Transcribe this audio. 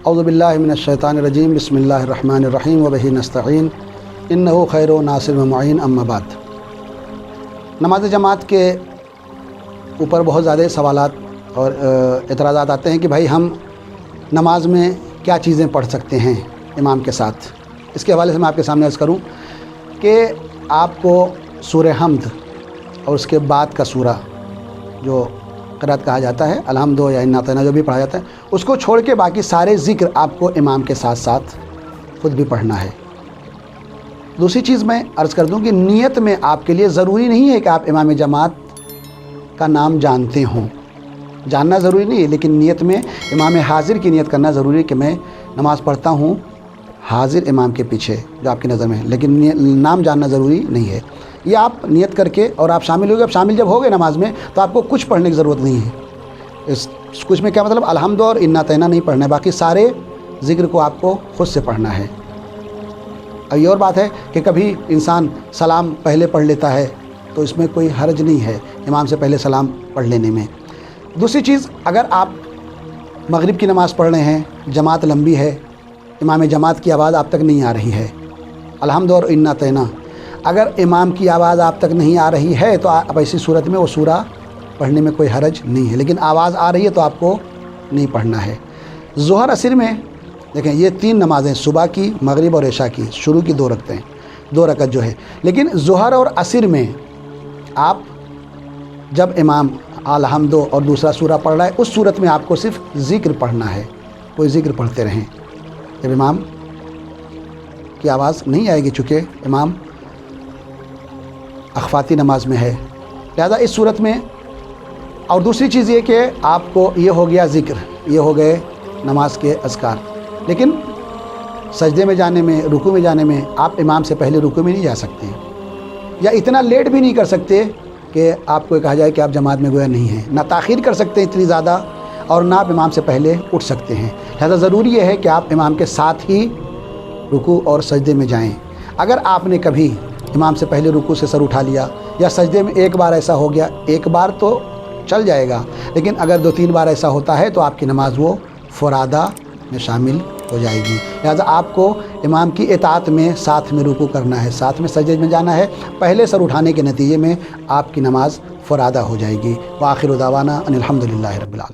اعوذ باللہ من الشیطان الرجیم بسم اللہ الرحمن الرحیم وبہ نستعین انہ خیر و ناصر و معین اما بعد۔ نماز جماعت کے اوپر بہت زیادہ سوالات اور اعتراضات آتے ہیں کہ بھائی ہم نماز میں کیا چیزیں پڑھ سکتے ہیں امام کے ساتھ۔ اس کے حوالے سے میں آپ کے سامنے عرض کروں کہ آپ کو سورہ حمد اور اس کے بعد کا سورہ جو قرأت کہا جاتا ہے، الحمد یا انا اعطیناک جو بھی پڑھا جاتا ہے، اس کو چھوڑ کے باقی سارے ذکر آپ کو امام کے ساتھ ساتھ خود بھی پڑھنا ہے۔ دوسری چیز میں عرض کر دوں کہ نیت میں آپ کے لیے ضروری نہیں ہے کہ آپ امام جماعت کا نام جانتے ہوں، جاننا ضروری نہیں ہے، لیکن نیت میں امام حاضر کی نیت کرنا ضروری ہے کہ میں نماز پڑھتا ہوں حاضر امام کے پیچھے جو آپ کی نظر میں ہے، لیکن نام جاننا ضروری نہیں ہے۔ یہ آپ نیت کر کے اور آپ شامل ہو گئے۔ اب شامل جب ہو گئے نماز میں تو آپ کو کچھ پڑھنے کی ضرورت نہیں ہے۔ اس کچھ میں کیا مطلب الحمد اور انا اعطیناک نہیں پڑھنا ہے، باقی سارے ذکر کو آپ کو خود سے پڑھنا ہے۔ اب یہ اور بات ہے کہ کبھی انسان سلام پہلے پڑھ لیتا ہے تو اس میں کوئی حرج نہیں ہے امام سے پہلے سلام پڑھ لینے میں۔ دوسری چیز، اگر آپ مغرب کی نماز پڑھ رہے ہیں، جماعت لمبی ہے، امام جماعت کی آواز آپ تک نہیں آ رہی ہے، الحمد اور انا اعطیناک، اگر امام کی آواز آپ تک نہیں آ رہی ہے تو آپ ایسی صورت میں وہ سورہ پڑھنے میں کوئی حرج نہیں ہے، لیکن آواز آ رہی ہے تو آپ کو نہیں پڑھنا ہے۔ ظہر عصر میں دیکھیں یہ تین نمازیں، صبح کی، مغرب اور عشاء کی، شروع کی دو رکعت جو ہے، لیکن ظہر اور عصر میں آپ جب امام الحمد اور دوسرا سورہ پڑھ رہا ہے اس صورت میں آپ کو صرف ذکر پڑھنا ہے، کوئی ذکر پڑھتے رہیں جب امام کی آواز نہیں آئے گی، چونکہ امام اخفاتی نماز میں ہے، لہذا اس صورت میں۔ اور دوسری چیز یہ کہ آپ کو یہ ہو گیا ذکر، یہ ہو گئے نماز کے اذکار، لیکن سجدے میں جانے میں، رکوع میں جانے میں آپ امام سے پہلے رکوع میں نہیں جا سکتے، یا اتنا لیٹ بھی نہیں کر سکتے کہ آپ کو کہا جائے کہ آپ جماعت میں گویا نہیں ہیں، نہ تاخیر کر سکتے ہیں اتنی زیادہ، اور نہ آپ امام سے پہلے اٹھ سکتے ہیں۔ لہذا ضروری یہ ہے کہ آپ امام کے ساتھ ہی رکوع اور سجدے میں جائیں۔ اگر آپ نے کبھی امام سے پہلے رکوع سے سر اٹھا لیا یا سجدے میں ایک بار ایسا ہو گیا، ایک بار تو چل جائے گا، لیکن اگر 2-3 بار ایسا ہوتا ہے تو آپ کی نماز وہ فرادہ میں شامل ہو جائے گی۔ لہذا آپ کو امام کی اطاعت میں ساتھ میں رکوع کرنا ہے، ساتھ میں سجدے میں جانا ہے، پہلے سر اٹھانے کے نتیجے میں آپ کی نماز فرادہ ہو جائے گی۔ وآخر دعوانا ان الحمد للہ رب العالمین۔